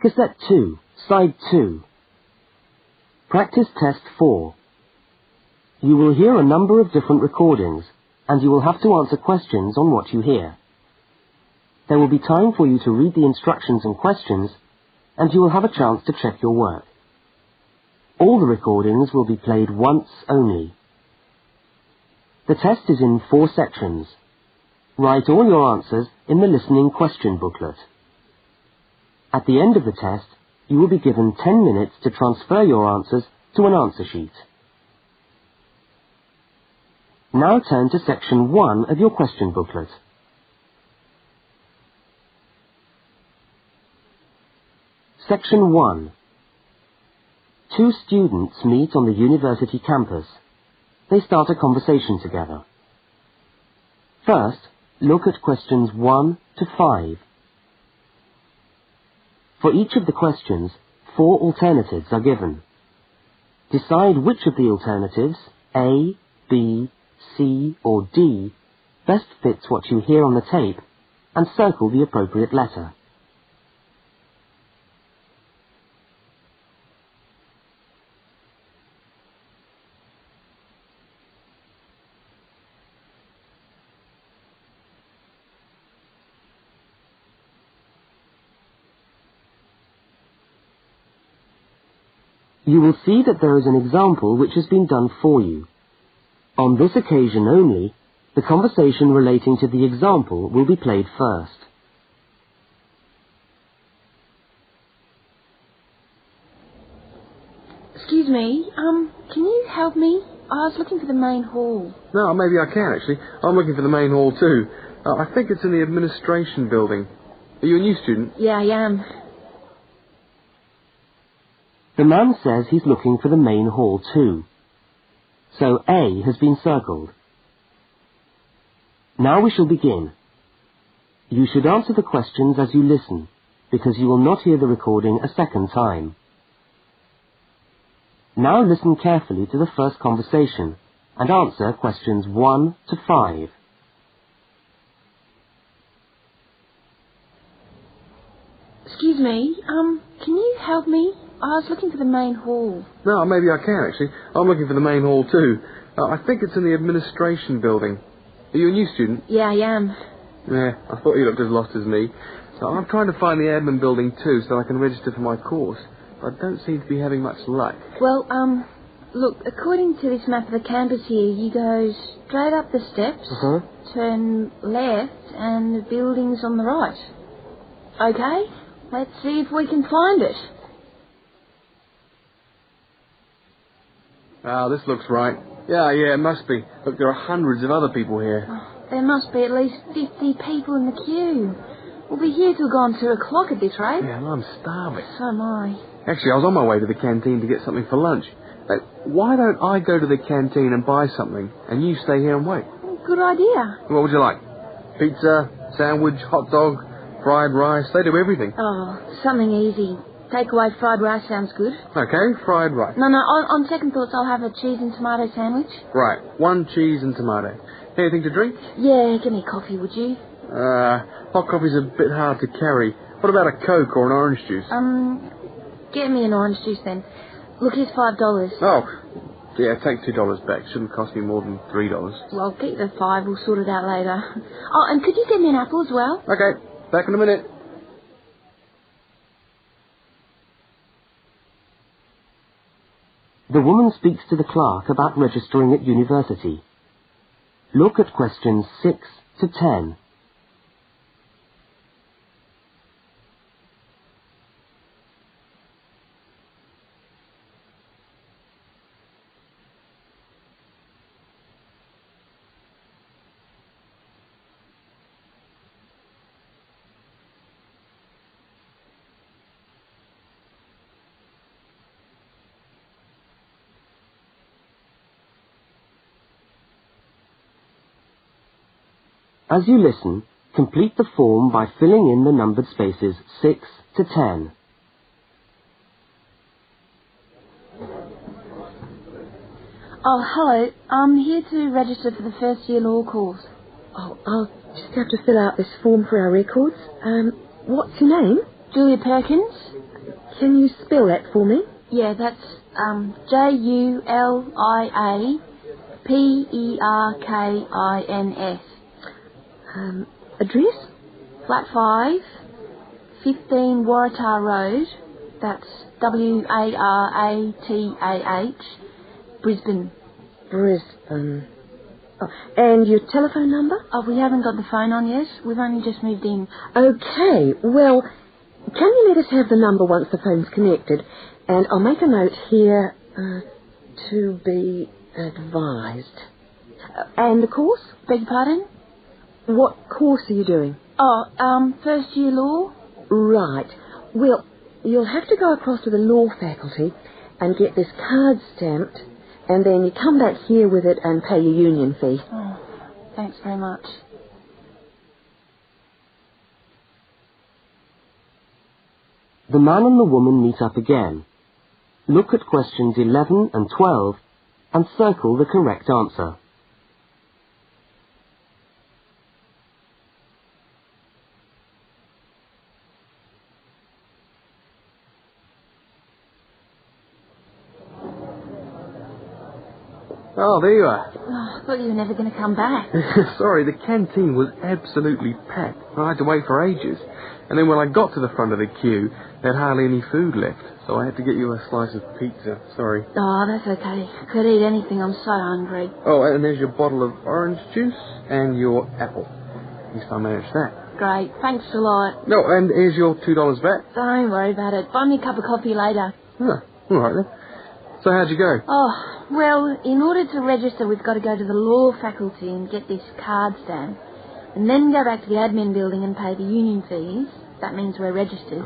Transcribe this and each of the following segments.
Cassette 2, Side 2. Practice Test 4. You will hear a number of different recordings, and you will have to answer questions on what you hear. There will be time for you to read the instructions and questions, and you will have a chance to check your work. All the recordings will be played once only. The test is in 4 sections. Write all your answers in the listening question booklet. At the end of the test, you will be given 10 minutes to transfer your answers to an answer sheet. Now turn to section 1 of your question booklet. Section 1. 2 students meet on the university campus. They start a conversation together. First, look at questions 1 to 5. For each of the questions, 4 alternatives are given. Decide which of the alternatives, A, B, C or D, best fits what you hear on the tape, and circle the appropriate letter. You will see that there is an example which has been done for you. On this occasion only, the conversation relating to the example will be played first. Excuse me, can you help me? I was looking for the main hall. No, maybe I can, actually. I'm looking for the main hall, too. I think it's in the administration building. Are you a new student? Yeah, I am. The man says he's looking for the main hall too. So A has been circled. Now we shall begin. You should answer the questions as you listen, because you will not hear the recording a second time. Now listen carefully to the first conversation and answer questions 1 to 5. Excuse me, can you help me? I was looking for the main hall. No, maybe I can, actually. I'm looking for the main hall, too. I think it's in the administration building. Are you a new student? Yeah, I am. Yeah, I thought you looked as lost as me. I'm trying to find the admin building, too, so I can register for my course. I don't seem to be having much luck. Well, look, according to this map of the campus here, you go straight up the steps, turn left, and the building's on the right. Okay, let's see if we can find it. Ah, this looks right. Yeah, it must be. Look, there are hundreds of other people here. Oh, there must be at least 50 people in the queue. We'll be here till gone 2 o'clock at this rate. Yeah, and I'm starving. So am I. Actually, I was on my way to the canteen to get something for lunch. Why don't I go to the canteen and buy something, and you stay here and wait? Good idea. What would you like? Pizza, sandwich, hot dog, fried rice? They do everything. Oh, something easy. Takeaway fried rice sounds good. Okay, fried rice. No, on second thoughts, I'll have a cheese and tomato sandwich. Right, 1 cheese and tomato. Anything to drink? Yeah, give me a coffee, would you? Hot coffee's a bit hard to carry. What about a Coke or an orange juice? Get me an orange juice then. Look, here's $5. Oh, yeah, take $2 back. Shouldn't cost me more than $3. Well, keep the 5. We'll sort it out later. Oh, and could you get me an apple as well? Okay, back in a minute. The woman speaks to the clerk about registering at university. Look at questions 6 to 10. As you listen, complete the form by filling in the numbered spaces 6 to 10. Oh, hello. I'm here to register for the first year law course. Oh, I'll just have to fill out this form for our records. What's your name? Julia Perkins. Can you spell that for me? Yeah, that's JULIAPERKINS. Address? Flat 5, 15 Waratah Road. That's WARATAH, Brisbane. Brisbane. Oh, and your telephone number? Oh, we haven't got the phone on yet. We've only just moved in. Okay, well, can you let us have the number once the phone's connected? And I'll make a note here, to be advised. And the course? Beg your pardon? What course are you doing? Oh, first year law. Right. Well, you'll have to go across to the law faculty and get this card stamped, and then you come back here with it and pay your union fee. Oh, thanks very much. The man and the woman meet up again. Look at questions 11 and 12 and circle the correct answer. Oh, there you are. Oh, I thought you were never going to come back. Sorry, the canteen was absolutely packed. I had to wait for ages. And then when I got to the front of the queue, they had hardly any food left. So I had to get you a slice of pizza. Sorry. Oh, that's okay. I could eat anything. I'm so hungry. Oh, and there's your bottle of orange juice and your apple. At least I managed that. Great. Thanks a lot. No, and here's your $2 back. Don't worry about it. Buy me a cup of coffee later. Huh, all right then. So how'd you go? Oh, well, in order to register, we've got to go to the law faculty and get this card stamped. And then go back to the admin building and pay the union fees. That means we're registered.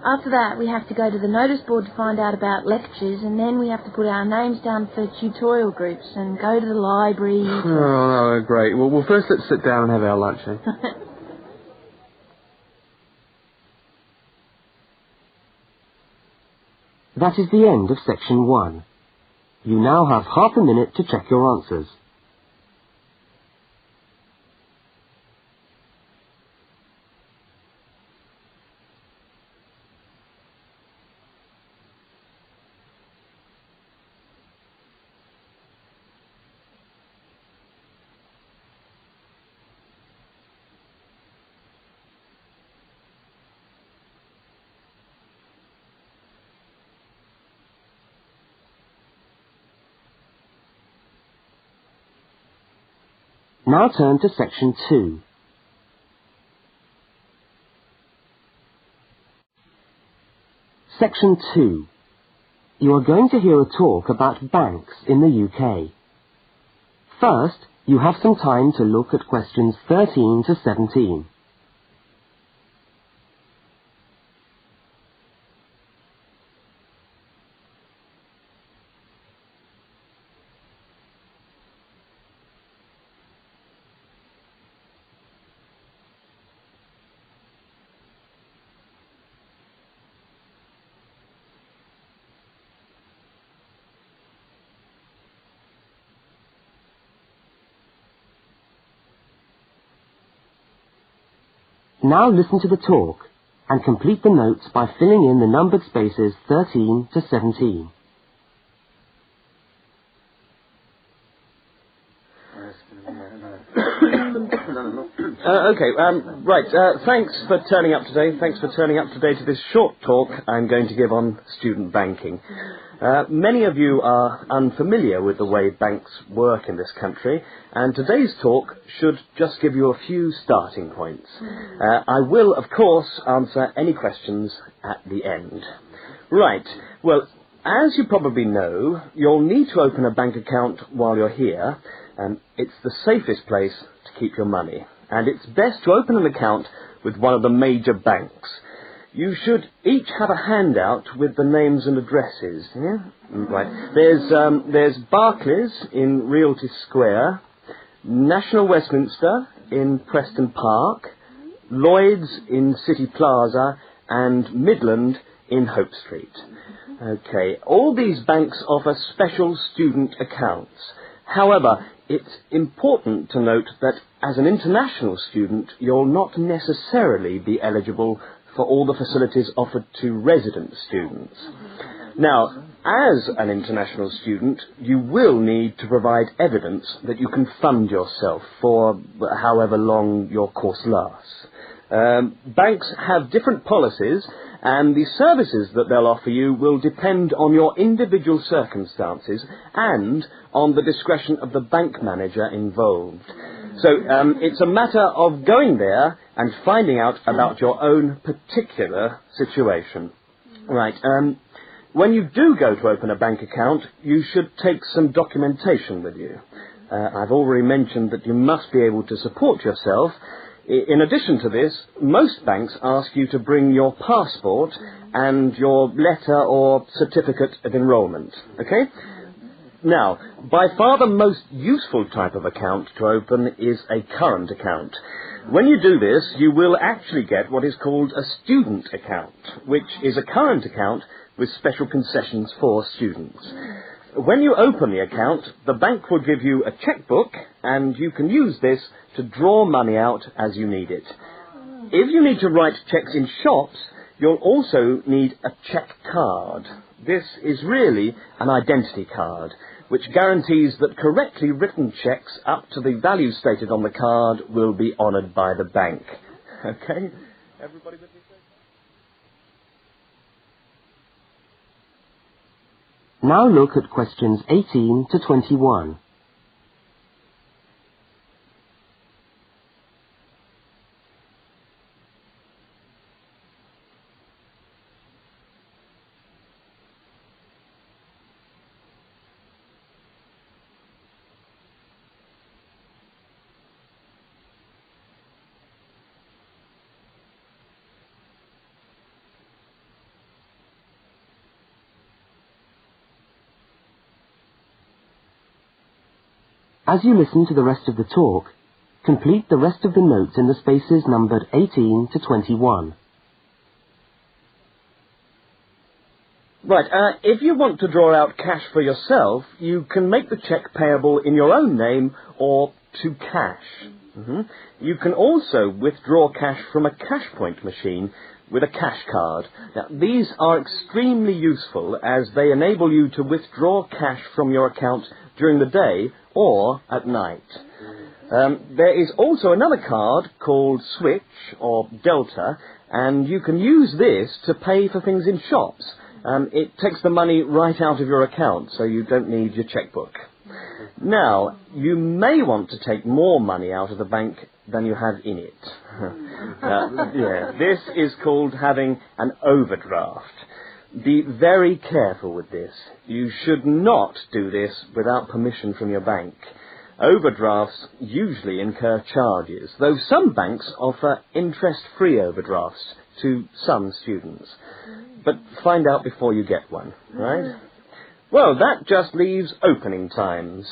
After that, we have to go to the notice board to find out about lectures, and then we have to put our names down for tutorial groups and go to the library. Oh, no, great. Well, first let's sit down and have our lunch, eh? That is the end of section 1. You now have half a minute to check your answers. Now turn to section 2. Section 2. You are going to hear a talk about banks in the UK. First, you have some time to look at questions 13 to 17. Now listen to the talk and complete the notes by filling in the numbered spaces 13 to 17. Thanks for turning up today. Thanks for turning up today to this short talk I'm going to give on student banking. Many of you are unfamiliar with the way banks work in this country, and today's talk should just give you a few starting points. I will, of course, answer any questions at the end. Right, well, as you probably know, you'll need to open a bank account while you're here, and it's the safest place to keep your money. And it's best to open an account with one of the major banks. You should each have a handout with the names and addresses. Yeah? Right. There's Barclays in Realty Square, National Westminster in Preston Park, Lloyd's in City Plaza, and Midland in Hope Street. Okay, all these banks offer special student accounts. However, it's important to note that as an international student, you'll not necessarily be eligible for all the facilities offered to resident students. Now, as an international student, you will need to provide evidence that you can fund yourself for however long your course lasts. Banks have different policies, and the services that they'll offer you will depend on your individual circumstances and on the discretion of the bank manager involved. So it's a matter of going there and finding out about your own particular situation. Right. When you do go to open a bank account, you should take some documentation with you. I've already mentioned that you must be able to support yourself. In addition to this, most banks ask you to bring your passport and your letter or certificate of enrolment. Okay? Now, by far the most useful type of account to open is a current account. When you do this, you will actually get what is called a student account, which is a current account with special concessions for students. When you open the account, the bank will give you a checkbook, and you can use this to draw money out as you need it. If you need to write checks in shops, you'll also need a check card. This is really an identity card, which guarantees that correctly written checks up to the value stated on the card will be honoured by the bank. Okay? Everybody with me? Now look at questions 18 to 21. As you listen to the rest of the talk, complete the rest of the notes in the spaces numbered 18 to 21. Right, if you want to draw out cash for yourself, you can make the cheque payable in your own name or to cash. You can also withdraw cash from a cash point machine with a cash card. Now, these are extremely useful as they enable you to withdraw cash from your account during the day or at night. There is also another card called Switch or Delta, and you can use this to pay for things in shops. It takes the money right out of your account, so you don't need your checkbook. Now, you may want to take more money out of the bank than you have in it. This is called having an overdraft. Be very careful with this. You should not do this without permission from your bank. Overdrafts usually incur charges, though some banks offer interest-free overdrafts to some students. But find out before you get one, right? Well, that just leaves opening times.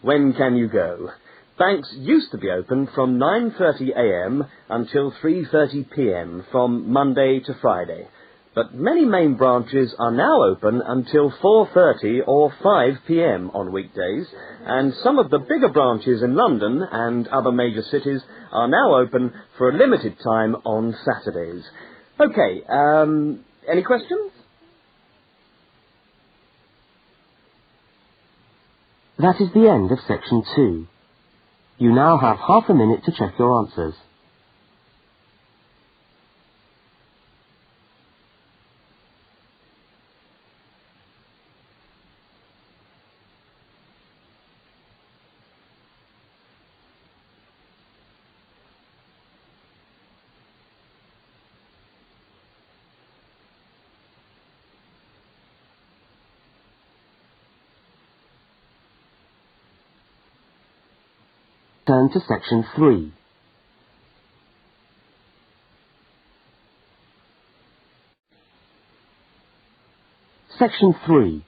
When can you go? Banks used to be open from 9:30 a.m. until 3:30 p.m. from Monday to Friday. But many main branches are now open until 4:30 or 5 p.m. on weekdays, and some of the bigger branches in London and other major cities are now open for a limited time on Saturdays. Okay, any questions? That is the end of section 2. You now have half a minute to check your answers. Turn to section 3. Section 3.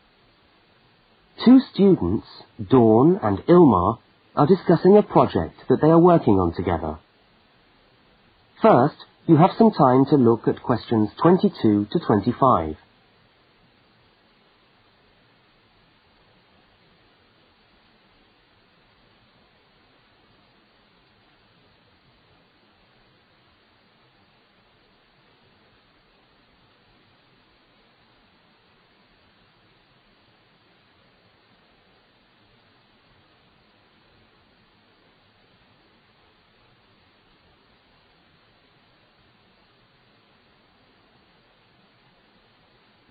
Two students, Dawn and Ilmar, are discussing a project that they are working on together. First, you have some time to look at questions 22 to 25.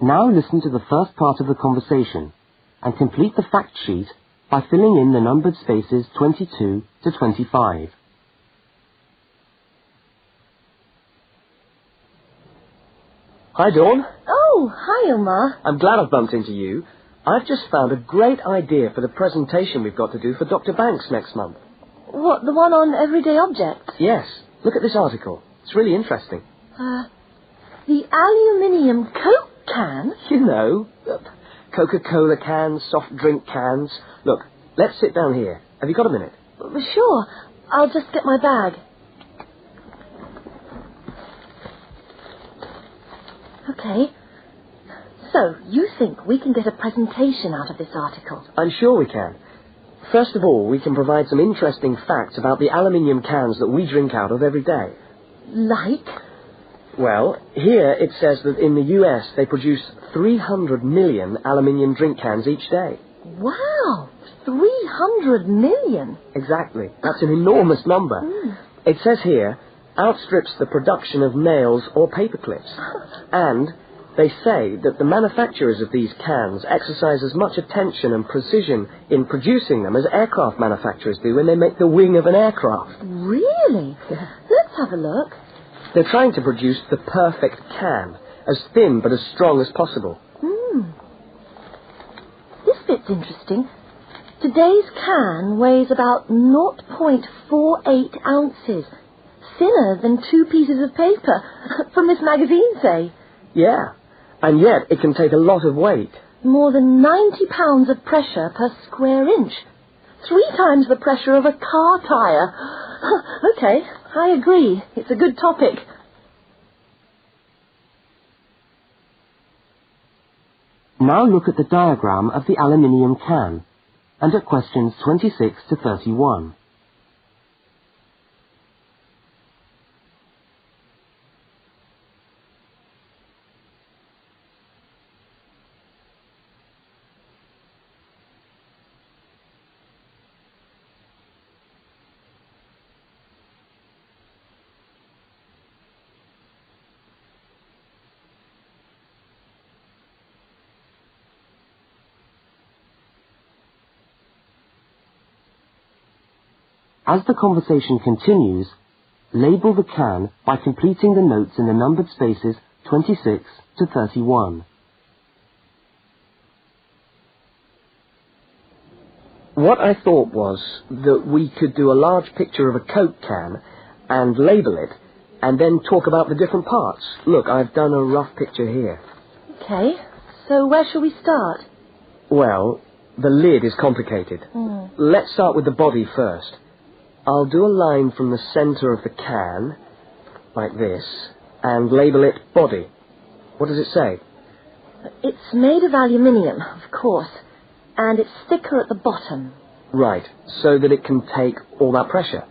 Now listen to the first part of the conversation and complete the fact sheet by filling in the numbered spaces 22 to 25. Hi, Dawn. Oh, hi, Omar. I'm glad I've bumped into you. I've just found a great idea for the presentation we've got to do for Dr. Banks next month. What, the one on everyday objects? Yes. Look at this article. It's really interesting. The aluminium Coke can? You know, Coca-Cola cans, soft drink cans. Look, let's sit down here. Have you got a minute? Sure. I'll just get my bag. Okay. So, you think we can get a presentation out of this article? I'm sure we can. First of all, we can provide some interesting facts about the aluminium cans that we drink out of every day. Like? Well, here it says that in the US they produce 300 million aluminium drink cans each day. Wow! 300 million? Exactly. That's an enormous number. It says here, outstrips the production of nails or paper clips. And they say that the manufacturers of these cans exercise as much attention and precision in producing them as aircraft manufacturers do when they make the wing of an aircraft. Really? Yeah. Let's have a look. They're trying to produce the perfect can, as thin but as strong as possible. This bit's interesting. Today's can weighs about 0.48 ounces. Thinner than 2 pieces of paper. From this magazine, say. Yeah, and yet it can take a lot of weight. More than 90 pounds of pressure per square inch. 3 times the pressure of a car tyre. Okay, I agree. It's a good topic. Now look at the diagram of the aluminium can and at questions 26 to 31. As the conversation continues, label the can by completing the notes in the numbered spaces 26 to 31. What I thought was that we could do a large picture of a Coke can and label it, and then talk about the different parts. Look, I've done a rough picture here. Okay, so where shall we start? Well, the lid is complicated. Let's start with the body first. I'll do a line from the centre of the can, like this, and label it body. What does it say? It's made of aluminium, of course, and it's thicker at the bottom. Right, so that it can take all that pressure.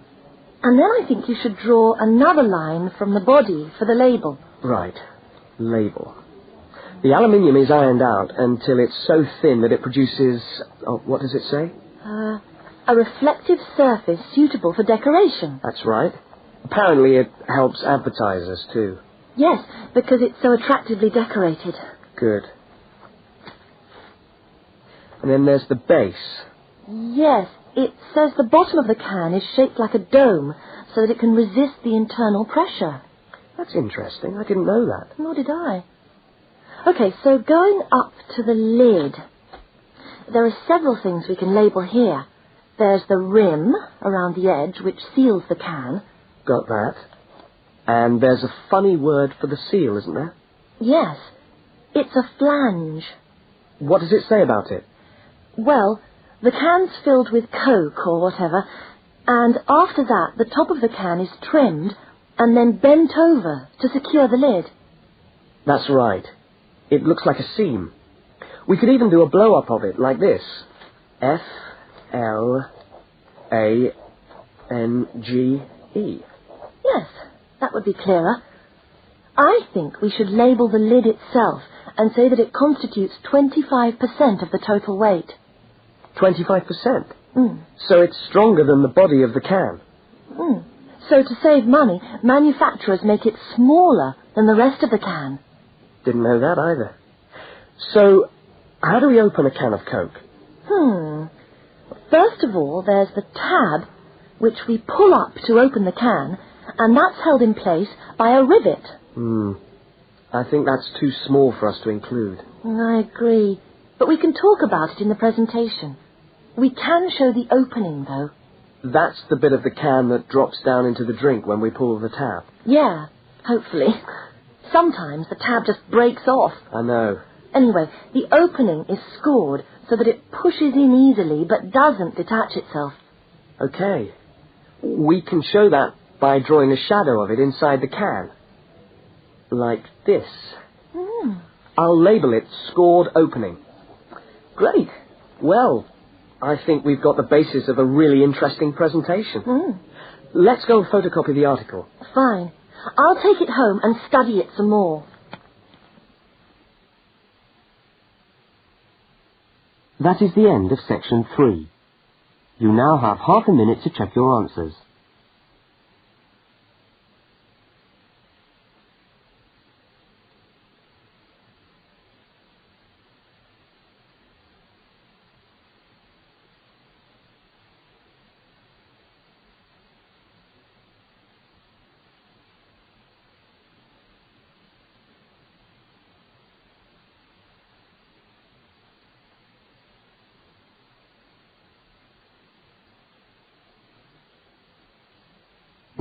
And then I think you should draw another line from the body for the label. Right, label. The aluminium is ironed out until it's so thin that it produces, what does it say? A reflective surface suitable for decoration. That's right. Apparently it helps advertisers too. Yes, because it's so attractively decorated. Good. And then there's the base. Yes, it says the bottom of the can is shaped like a dome so that it can resist the internal pressure. That's interesting. I didn't know that. Nor did I. Okay, so going up to the lid, there are several things we can label here. There's the rim around the edge, which seals the can. Got that. And there's a funny word for the seal, isn't there? Yes, it's a flange. What does it say about it? Well, the can's filled with Coke or whatever, and after that the top of the can is trimmed and then bent over to secure the lid. That's right. It looks like a seam. We could even do a blow-up of it, like this. F-L-A-N-G-E. Yes, that would be clearer. I think we should label the lid itself and say that it constitutes 25% of the total weight. 25%? So it's stronger than the body of the can. So to save money, manufacturers make it smaller than the rest of the can. Didn't know that either. So, how do we open a can of Coke? First of all, there's the tab, which we pull up to open the can, and that's held in place by a rivet. I think that's too small for us to include. I agree. But we can talk about it in the presentation. We can show the opening, though. That's the bit of the can that drops down into the drink when we pull the tab. Yeah, hopefully. Sometimes the tab just breaks off. I know. Anyway, the opening is scored so that it pushes in easily but doesn't detach itself. Okay. We can show that by drawing a shadow of it inside the can. Like this. I'll label it Scored Opening. Great. Well, I think we've got the basis of a really interesting presentation. Let's go and photocopy the article. Fine. I'll take it home and study it some more. That is the end of section 3. You now have half a minute to check your answers.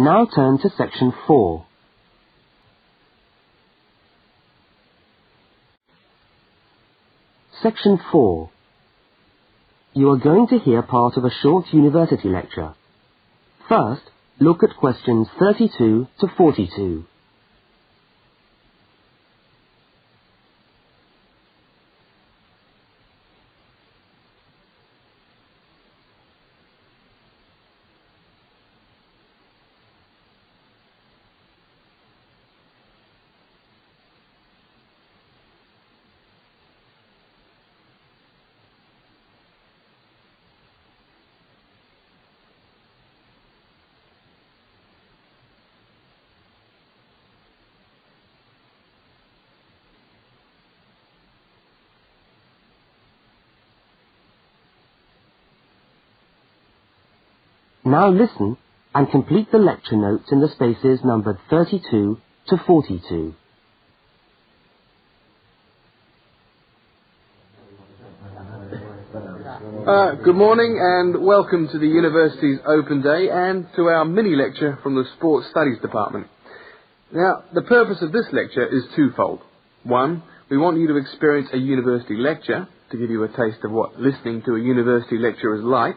Now turn to section 4. Section 4. You are going to hear part of a short university lecture. First, look at questions 32 to 42. Now listen and complete the lecture notes in the spaces numbered 32 to 42. Good morning and welcome to the University's Open Day and to our mini-lecture from the Sports Studies Department. Now, the purpose of this lecture is twofold. One, we want you to experience a university lecture to give you a taste of what listening to a university lecture is like.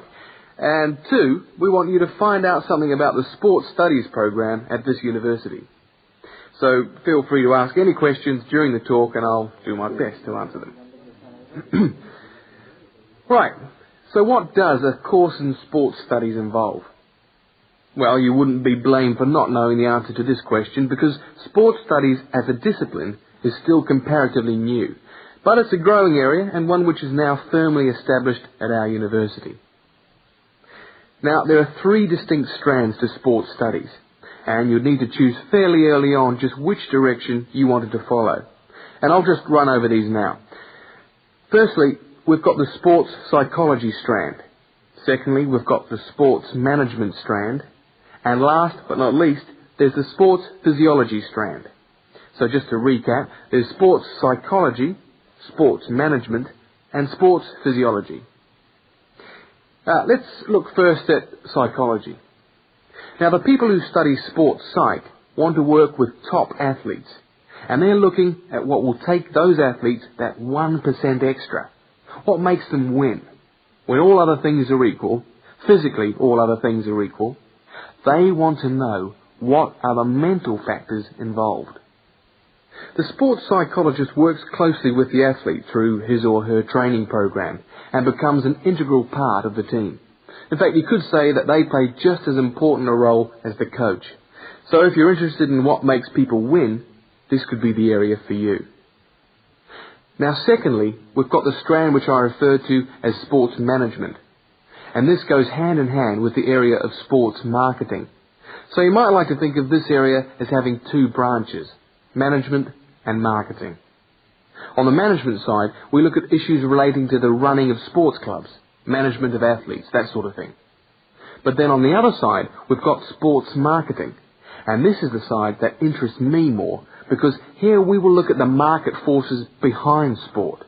And two, we want you to find out something about the Sports Studies program at this university. So feel free to ask any questions during the talk and I'll do my best to answer them. Right, so what does a course in sports studies involve? Well, you wouldn't be blamed for not knowing the answer to this question because sports studies as a discipline is still comparatively new. But it's a growing area and one which is now firmly established at our university. Now, there are 3 distinct strands to sports studies, and you'd need to choose fairly early on just which direction you wanted to follow. And I'll just run over these now. Firstly, we've got the sports psychology strand. Secondly, we've got the sports management strand. And last but not least, there's the sports physiology strand. So just to recap, there's sports psychology, sports management, and sports physiology. Let's look first at psychology. Now, the people who study sports psych want to work with top athletes, and they're looking at what will take those athletes that 1% extra. What makes them win? When all other things are equal, physically all other things are equal, they want to know what are the mental factors involved. The sports psychologist works closely with the athlete through his or her training program and becomes an integral part of the team. In fact, you could say that they play just as important a role as the coach. So if you're interested in what makes people win, this could be the area for you. Now, secondly, we've got the strand which I refer to as sports management. And this goes hand in hand with the area of sports marketing. So you might like to think of this area as having 2 branches, management and marketing. On the management side, we look at issues relating to the running of sports clubs, management of athletes, that sort of thing. But then on the other side, we've got sports marketing. And this is the side that interests me more, because here we will look at the market forces behind sport.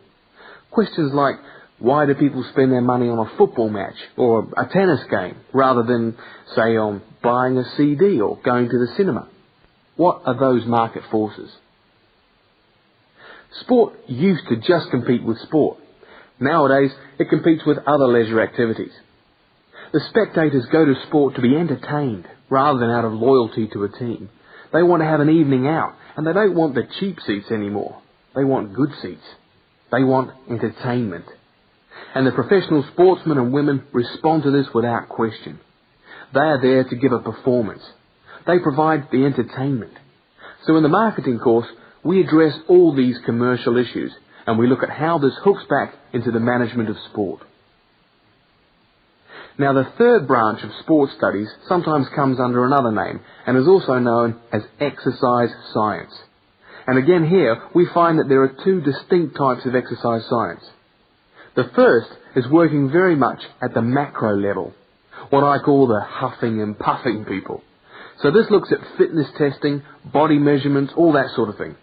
Questions like, why do people spend their money on a football match or a tennis game rather than, say, on buying a CD or going to the cinema? What are those market forces? Sport used to just compete with sport. Nowadays, it competes with other leisure activities. The spectators go to sport to be entertained rather than out of loyalty to a team. They want to have an evening out, and they don't want the cheap seats anymore. They want good seats. They want entertainment. And the professional sportsmen and women respond to this without question. They are there to give a performance. They provide the entertainment. So in the marketing course, we address all these commercial issues, and we look at how this hooks back into the management of sport. Now, the third branch of sports studies sometimes comes under another name and is also known as exercise science. And again here, we find that there are two distinct types of exercise science. The first is working very much at the macro level, what I call the huffing and puffing people. So this looks at fitness testing, body measurements, all that sort of thing.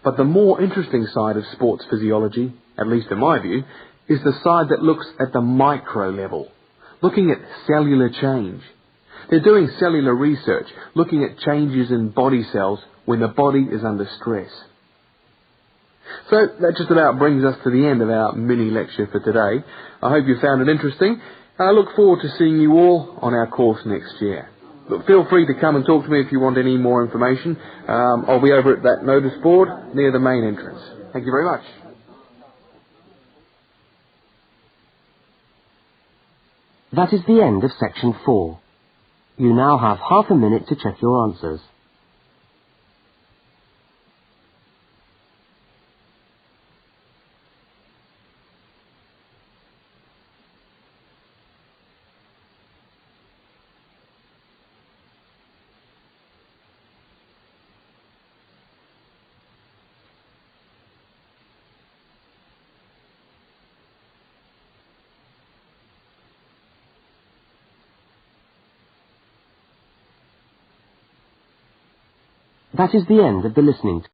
But the more interesting side of sports physiology, at least in my view, is the side that looks at the micro level, looking at cellular change. They're doing cellular research, looking at changes in body cells when the body is under stress. So that just about brings us to the end of our mini lecture for today. I hope you found it interesting, and I look forward to seeing you all on our course next year. But feel free to come and talk to me if you want any more information. I'll be over at that notice board near the main entrance. Thank you very much. That is the end of section 4. You now have half a minute to check your answers. That is the end of the listening